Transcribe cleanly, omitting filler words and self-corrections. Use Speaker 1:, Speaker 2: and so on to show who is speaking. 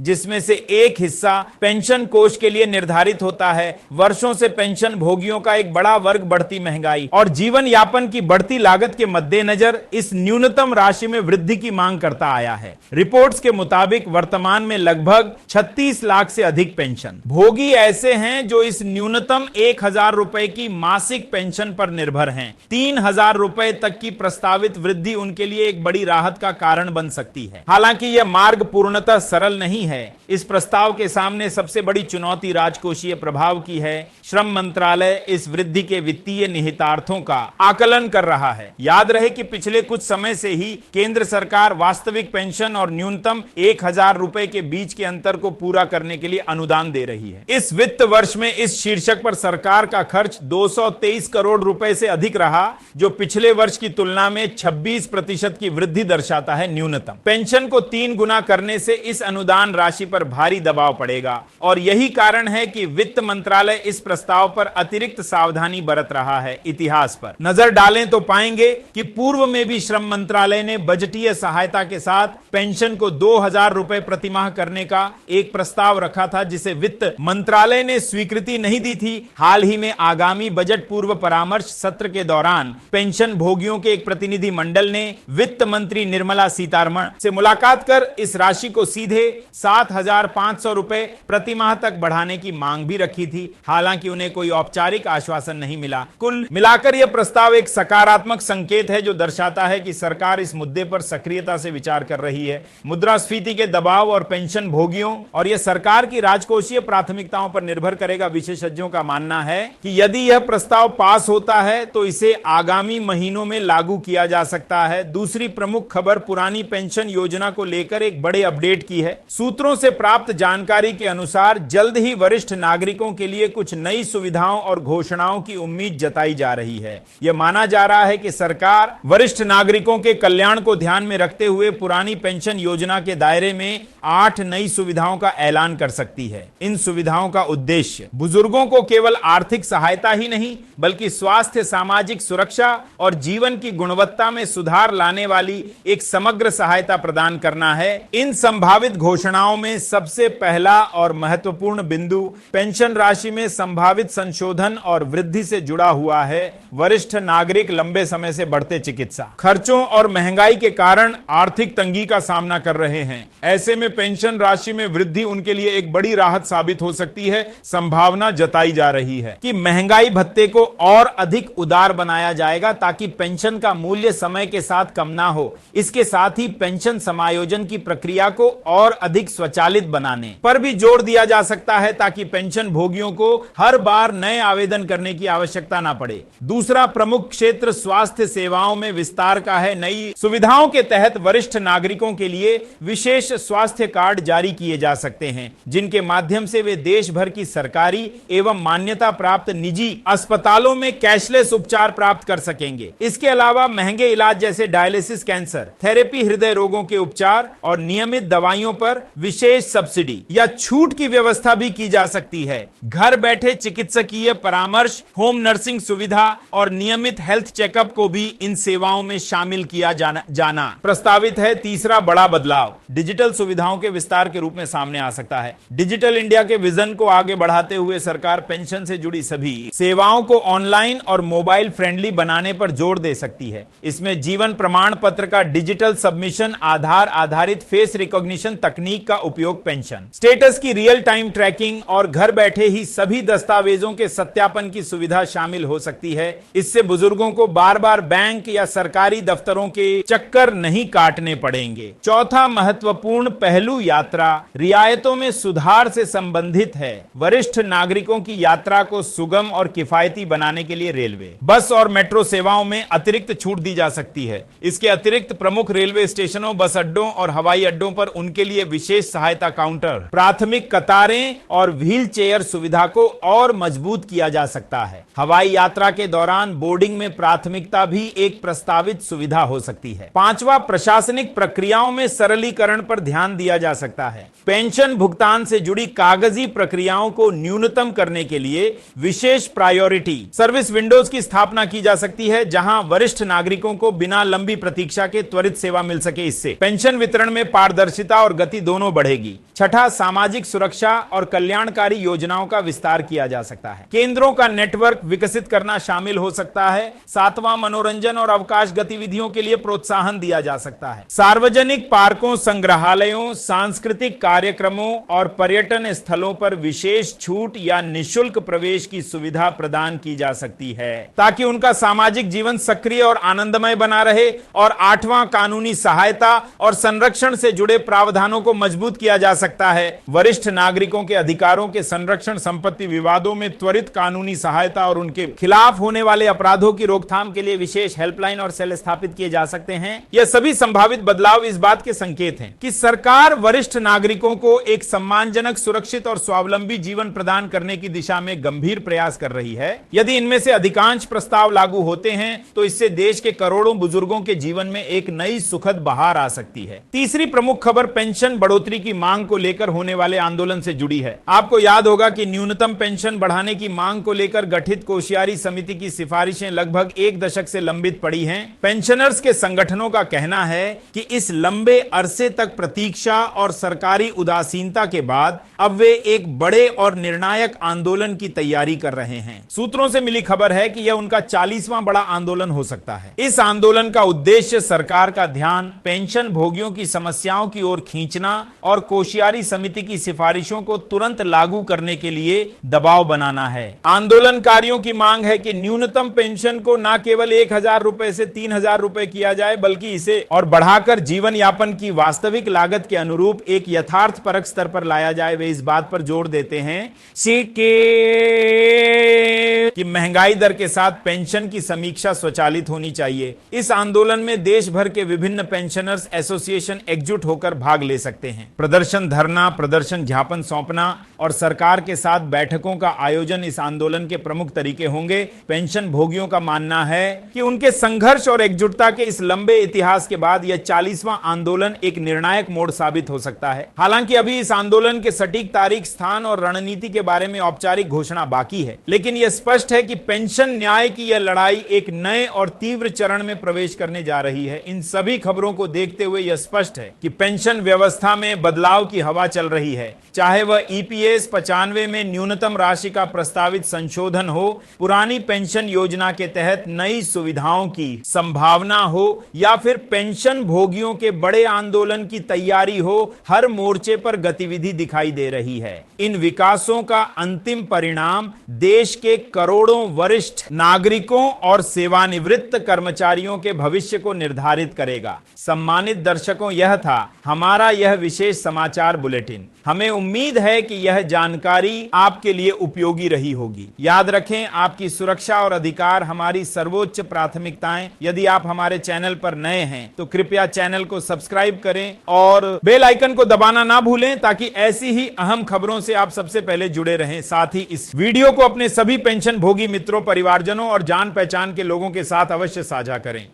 Speaker 1: जिसमें से एक हिस्सा पेंशन कोष के लिए निर्धारित होता है। वर्षों से पेंशन भोगियों का एक बड़ा वर्ग बढ़ती महंगाई और जीवन यापन की बढ़ती लागत के मद्देनजर इस न्यूनतम राशि में वृद्धि की मांग करता आया है। रिपोर्ट्स के मुताबिक वर्तमान में लगभग 36 लाख से अधिक पेंशन भोगी ऐसे हैं जो इस न्यूनतम 1000 रुपए की मासिक पेंशन पर निर्भर हैं। 3000 रुपए तक की प्रस्तावित वृद्धि उनके लिए एक बड़ी राहत का कारण बन सकती है। हालांकि यह मार्ग पूर्णतः सरल नहीं है। इस प्रस्ताव के सामने सबसे बड़ी चुनौती राजकोषीय प्रभाव की है। श्रम मंत्रालय इस वृद्धि के वित्तीय निहितार्थों का आकलन कर रहा है। याद रहे कि पिछले कुछ समय से ही केंद्र सरकार वास्तविक पेंशन और न्यूनतम 1000 रुपए के बीच के अंतर को पूरा करने के लिए अनुदान दे रही है। इस वित्त वर्ष में इस शीर्षक पर सरकार का खर्च 223 करोड़ रुपए से अधिक रहा, जो पिछले वर्ष की तुलना में 26% की वृद्धि दर्शाता है। न्यूनतम पेंशन को 3 गुना करने से इस अनुदान राशि पर भारी दबाव पड़ेगा और यही कारण है कि वित्त मंत्रालय इस प्रस्ताव पर अतिरिक्त सावधानी बरत रहा है। इतिहास पर नजर डालें तो पाएंगे कि पूर्व में भी श्रम मंत्रालय ने बजटीय सहायता के साथ पेंशन को 2000 रुपए प्रतिमाह करने का एक प्रस्ताव रखा था, जिसे वित्त मंत्रालय ने स्वीकृति नहीं दी थी। हाल ही में आगामी बजट पूर्व परामर्श सत्र के दौरान पेंशन भोगियों के एक प्रतिनिधि मंडल ने वित्त मंत्री निर्मला सीतारमण से मुलाकात कर इस राशि को सीधे 7500 रुपए प्रतिमाह तक बढ़ाने की मांग भी रखी थी। हालांकि उन्हें कोई औपचारिक आश्वासन नहीं मिला। कुल मिलाकर यह प्रस्ताव एक सकारात्मक संकेत है, जो दर्शाता है कि सरकार इस मुद्दे पर सक्रियता से विचार कर रही है। मुद्रास्फीति के दबाव और पेंशन भोगियों और यह सरकार की राजकोषीय प्राथमिकताओं पर निर्भर करेगा। विशेषज्ञों का मानना है कि यदि यह प्रस्ताव पास होता है तो इसे आगामी महीनों में लागू किया जा सकता है। दूसरी प्रमुख खबर पुरानी पेंशन योजना को लेकर एक बड़े अपडेट की है। सूत्रों से प्राप्त जानकारी के अनुसार जल्द ही वरिष्ठ नागरिकों के लिए कुछ नई सुविधाओं और घोषणाओं की उम्मीद जताई जा रही है। यह माना जा रहा है कि सरकार वरिष्ठ नागरिकों के कल्याण को ध्यान में रखते हुए पुरानी पेंशन योजना के दायरे में 8 नई सुविधाओं का ऐलान कर सकती है। इन सुविधाओं का उद्देश्य बुजुर्गों को केवल आर्थिक सहायता ही नहीं, बल्कि स्वास्थ्य, सामाजिक सुरक्षा और जीवन की गुणवत्ता में सुधार लाने वाली एक समग्र सहायता प्रदान करना है। इन संभावित घोषणाओं में सबसे पहला और महत्वपूर्ण बिंदु पेंशन राशि में संभावित संशोधन और वृद्धि से जुड़ा हुआ है। वरिष्ठ नागरिक लंबे समय से बढ़ते चिकित्सा खर्चों और महंगाई के कारण आर्थिक तंगी का सामना कर रहे हैं। ऐसे में पेंशन राशि में वृद्धि उनके लिए एक बड़ी राहत साबित हो सकती है। संभावना जताई जा रही है कि महंगाई भत्ते को और अधिक उदार बनाया जाएगा ताकि पेंशन का मूल्य समय के साथ कम ना हो। इसके साथ ही पेंशन समायोजन की प्रक्रिया को और अधिक स्वचालित बनाने पर भी जोर दिया जा सकता है, ताकि पेंशन भोगियों को हर बार नए आवेदन करने की आवश्यकता ना पड़े। दूसरा प्रमुख क्षेत्र स्वास्थ्य सेवाओं में विस्तार का है। नई सुविधाओं के तहत वरिष्ठ नागरिकों के लिए विशेष स्वास्थ्य कार्ड जारी किए जा सकते हैं, जिनके माध्यम से वे देश भर की सरकारी एवं मान्यता प्राप्त निजी अस्पतालों में कैशलेस उपचार प्राप्त कर सकेंगे। इसके अलावा महंगे इलाज जैसे डायलिसिस, कैंसर थेरेपी, हृदय रोगों के उपचार और नियमित दवाइयों पर विशेष सब्सिडी या छूट की व्यवस्था भी की जा सकती है। घर बैठे चिकित्सकीय परामर्श, होम नर्सिंग सुविधा और नियमित हेल्थ चेकअप को भी इन सेवाओं में शामिल किया जाना प्रस्तावित है। तीसरा बड़ा बदलाव डिजिटल सुविधाओं के विस्तार के रूप में सामने आ सकता है। डिजिटल इंडिया के विजन को आगे बढ़ाते हुए सरकार पेंशन से जुड़ी सभी सेवाओं को ऑनलाइन और मोबाइल फ्रेंडली बनाने पर जोर दे सकती है। इसमें जीवन प्रमाण पत्र का डिजिटल सबमिशन, आधार आधारित फेस रिकॉग्निशन तकनीक का उपयोग, पेंशन स्टेटस की रियल टाइम ट्रैकिंग और घर बैठे ही सभी दस्तावेजों के सत्यापन की सुविधा शामिल हो सकती है। इससे बुजुर्गों को बार बार बैंक या सरकारी दफ्तरों के चक्कर नहीं काटने पड़ेंगे। चौथा महत्वपूर्ण पहलू यात्रा रियायतों में सुधार से संबंधित है। वरिष्ठ नागरिकों की यात्रा को सुगम और किफायती बनाने के लिए रेलवे, बस और मेट्रो सेवाओं में अतिरिक्त छूट दी जा सकती है। इसके अतिरिक्त प्रमुख रेलवे स्टेशनों, बस अड्डों और हवाई अड्डों पर उनके लिए विशेष सहायता काउंटर, प्राथमिक कतारें और व्हील चेयर सुविधा को और मजबूत किया जा सकता है। हवाई यात्रा के दौरान बोर्डिंग में प्राथमिकता भी एक प्रस्तावित सुविधा हो सकती है। पांचवा, प्रशासनिक प्रक्रियाओं में सरलीकरण पर ध्यान दिया जा सकता है। पेंशन भुगतान से जुड़ी कागजी प्रक्रियाओं को न्यूनतम करने के लिए विशेष प्रायोरिटी सर्विस विंडोज की स्थापना की जा सकती है, जहां वरिष्ठ नागरिकों को बिना लंबी प्रतीक्षा के त्वरित सेवा मिल सके। इससे पेंशन वितरण में पारदर्शिता और गति दोनों बढ़ेगी। जाएंगी। छठा, सामाजिक सुरक्षा और कल्याणकारी योजनाओं का विस्तार किया जा सकता है। केंद्रों का नेटवर्क विकसित करना शामिल हो सकता है। सातवां, मनोरंजन और अवकाश गतिविधियों के लिए प्रोत्साहन दिया जा सकता है। सार्वजनिक पार्कों, संग्रहालयों, सांस्कृतिक कार्यक्रमों और पर्यटन स्थलों पर विशेष छूट या निःशुल्क प्रवेश की सुविधा प्रदान की जा सकती है ताकि उनका सामाजिक जीवन सक्रिय और आनंदमय बना रहे। और आठवां, कानूनी सहायता और संरक्षण से जुड़े प्रावधानों को मजबूत किया जा सकता है। वरिष्ठ नागरिकों के अधिकारों के संरक्षण, संपत्ति विवादों में त्वरित कानूनी सहायता और उनके खिलाफ होने वाले अपराधों की रोकथाम के लिए विशेष हेल्पलाइन और सेल स्थापित किए जा सकते हैं। यह सभी संभावित बदलाव इस बात के संकेत हैं कि सरकार वरिष्ठ नागरिकों को एक सम्मानजनक, सुरक्षित और स्वावलंबी जीवन प्रदान करने की दिशा में गंभीर प्रयास कर रही है। यदि इनमें से अधिकांश प्रस्ताव लागू होते हैं तो इससे देश के करोड़ों बुजुर्गों के जीवन में एक नई सुखद बहार आ सकती है। तीसरी प्रमुख खबर पेंशन बढ़ोतरी की मांग को लेकर होने वाले आंदोलन से जुड़ी है। आपको याद होगा कि न्यूनतम पेंशन बढ़ाने की मांग को लेकर गठित कोश्यारी समिति की सिफारिशें लगभग 1 दशक से लंबित पड़ी हैं। पेंशनर्स के संगठनों का कहना है कि इस लंबे अरसे तक प्रतीक्षा और सरकारी उदासीनता के बाद अब वे एक बड़े और निर्णायक आंदोलन की तैयारी कर रहे हैं। सूत्रों से मिली खबर है कि यह उनका 40वां बड़ा आंदोलन हो सकता है। इस आंदोलन का उद्देश्य सरकार का ध्यान पेंशन भोगियों की समस्याओं की ओर खींचना और कोश्यारी समिति की सिफारिशों को तुरंत लागू करने के लिए दबाव बनाना है। आंदोलनकारियों की मांग है कि न्यूनतम पेंशन को न केवल 1,000 रुपए से 3,000 रुपए किया जाए, बल्कि इसे और बढ़ाकर जीवन यापन की वास्तविक लागत के अनुरूप एक यथार्थपरक स्तर पर लाया जाए। वे इस बात पर जोर देते हैं कि महंगाई दर के साथ पेंशन की समीक्षा स्वचालित होनी चाहिए। इस आंदोलन में देश भर के विभिन्न पेंशनर्स एसोसिएशन एकजुट होकर भाग ले सकते हैं। प्रदर्शन, धरना प्रदर्शन, ज्ञापन सौंपना और सरकार के साथ बैठकों का आयोजन इस आंदोलन के प्रमुख तरीके होंगे। पेंशन भोगियों का मानना है कि उनके संघर्ष और एकजुटता के इस लंबे इतिहास के बाद यह 40वां आंदोलन एक निर्णायक मोड़ साबित हो सकता है। हालांकि अभी इस आंदोलन के सटीक तारीख, स्थान और रणनीति के बारे में औपचारिक घोषणा बाकी है, लेकिन यह स्पष्ट है कि पेंशन न्याय की यह लड़ाई एक नए और तीव्र चरण में प्रवेश करने जा रही है। इन सभी खबरों को देखते हुए यह स्पष्ट है कि पेंशन व्यवस्था में बदलाव की हवा चल रही है। चाहे वह ईपीएस 95 में न्यूनतम राशि का प्रस्तावित संशोधन हो, पुरानी पेंशन योजना के तहत नई सुविधाओं की संभावना हो, या फिर पेंशन भोगियों के बड़े आंदोलन की तैयारी हो, हर मोर्चे पर गतिविधि दिखाई दे रही है। इन विकासों का अंतिम परिणाम देश के करोड़ों वरिष्ठ नागरिकों और सेवानिवृत्त कर्मचारियों के भविष्य को निर्धारित करेगा। सम्मानित दर्शकों, यह था हमारा यह विशेष समाचार बुलेटिन। हमें उम्मीद है कि यह जानकारी आपके लिए उपयोगी रही होगी। याद रखें, आपकी सुरक्षा और अधिकार हमारी सर्वोच्च प्राथमिकताएं। यदि आप हमारे चैनल पर नए हैं तो कृपया चैनल को सब्सक्राइब करें और बेल आइकन को दबाना ना भूलें ताकि ऐसी ही अहम खबरों से आप सबसे पहले जुड़े रहें। साथ ही इस वीडियो को अपने सभी पेंशन भोगी मित्रों, परिवारजनों और जान पहचान के लोगों के साथ अवश्य साझा करें।